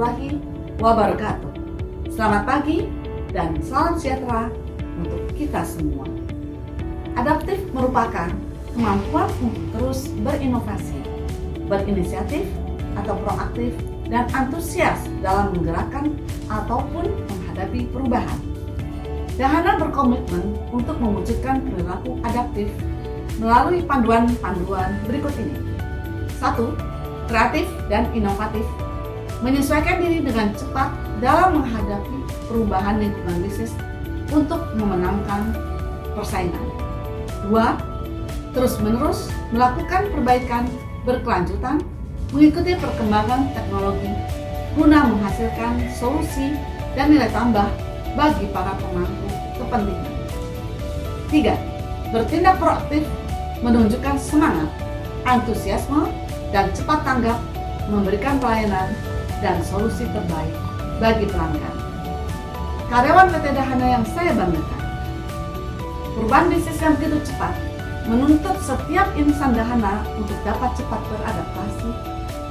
warahmatullahi wabarakatuh. Selamat pagi dan salam sejahtera untuk kita semua. Adaptif merupakan kemampuan untuk terus berinovasi, berinisiatif atau proaktif dan antusias dalam menggerakkan ataupun menghadapi perubahan. Dahana berkomitmen untuk mewujudkan perilaku adaptif melalui panduan-panduan berikut ini. 1. Kreatif dan inovatif. Menyesuaikan diri dengan cepat dalam menghadapi perubahan lingkungan bisnis untuk memenangkan persaingan. 2. Terus-menerus melakukan perbaikan berkelanjutan mengikuti perkembangan teknologi guna menghasilkan solusi dan nilai tambah bagi para pemangku kepentingan. 3. Bertindak proaktif menunjukkan semangat, antusiasme, dan cepat tanggap memberikan pelayanan dan solusi terbaik bagi pelanggan. Karyawan PT Dahana yang saya banggakan, perubahan bisnis yang begitu cepat menuntut setiap insan Dahana untuk dapat cepat beradaptasi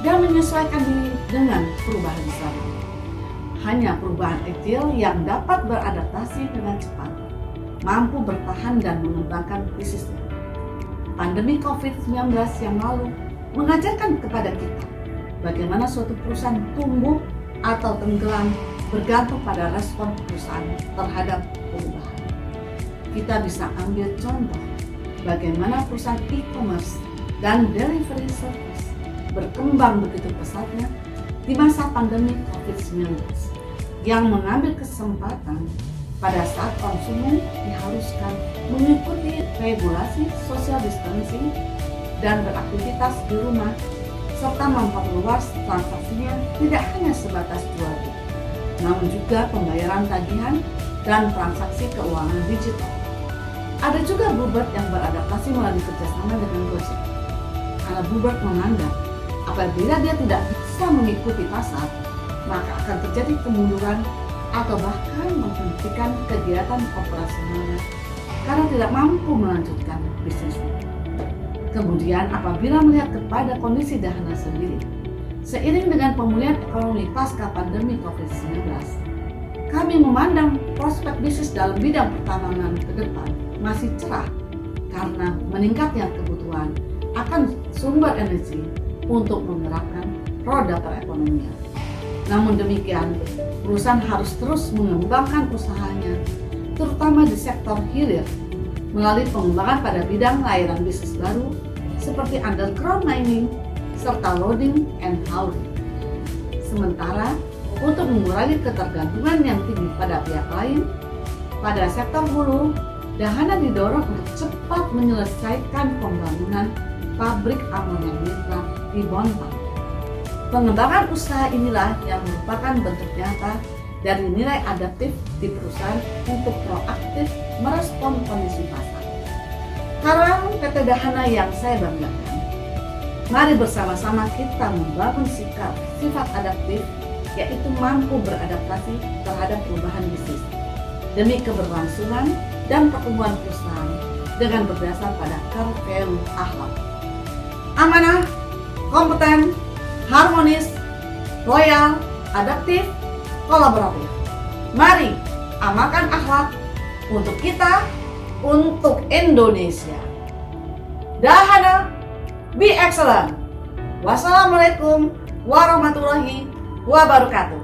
dan menyesuaikan diri dengan perubahan besar. Hanya perubahan kecil yang dapat beradaptasi dengan cepat, mampu bertahan dan mengembangkan bisnisnya. Pandemi COVID-19 yang lalu mengajarkan kepada kita bagaimana suatu perusahaan tumbuh atau tenggelam bergantung pada respon perusahaan terhadap perubahan. Kita bisa ambil contoh bagaimana perusahaan e-commerce dan delivery service berkembang begitu pesatnya di masa pandemi COVID-19 yang mengambil kesempatan pada saat konsumen diharuskan mengikuti regulasi social distancing dan beraktivitas di rumah serta memperluas transaksinya tidak hanya sebatas jual beli, namun juga pembayaran tagihan dan transaksi keuangan digital. Ada juga Bluebird yang beradaptasi melalui kerjasama dengan Gojek. Karena Bluebird menganggap apabila dia tidak bisa mengikuti pasar, maka akan terjadi kemunduran atau bahkan menghentikan kegiatan operasionalnya karena tidak mampu melanjutkan bisnisnya. Kemudian apabila melihat kepada kondisi Dahana sendiri, seiring dengan pemulihan ekonomi pasca pandemi COVID-19, kami memandang prospek bisnis dalam bidang pertambangan ke depan masih cerah karena meningkatnya kebutuhan akan sumber energi untuk menggerakkan roda perekonomian. Namun demikian, perusahaan harus terus mengembangkan usahanya, terutama di sektor hilir, melalui pengembangan pada bidang layanan bisnis baru seperti underground mining serta loading and hauling. Sementara untuk mengurangi ketergantungan yang tinggi pada pihak lain, pada sektor hulu, Dahana didorong untuk cepat menyelesaikan pembangunan pabrik amonia nitrat di Bontang. Pengembangan usaha inilah yang merupakan bentuk nyata dari nilai adaptif di perusahaan untuk proaktif merespon kondisi pasar. Karyawan PT Dahana yang saya banggakan, mari bersama-sama kita membangun sifat adaptif, yaitu mampu beradaptasi terhadap perubahan bisnis demi keberlangsungan dan pertumbuhan perusahaan dengan berdasar pada core value akhlak. Amanah, kompeten, harmonis, loyal, adaptif, kolaboratif. Mari amalkan akhlak untuk kita, untuk Indonesia. Dahana, be excellent. Wassalamualaikum warahmatullahi wabarakatuh.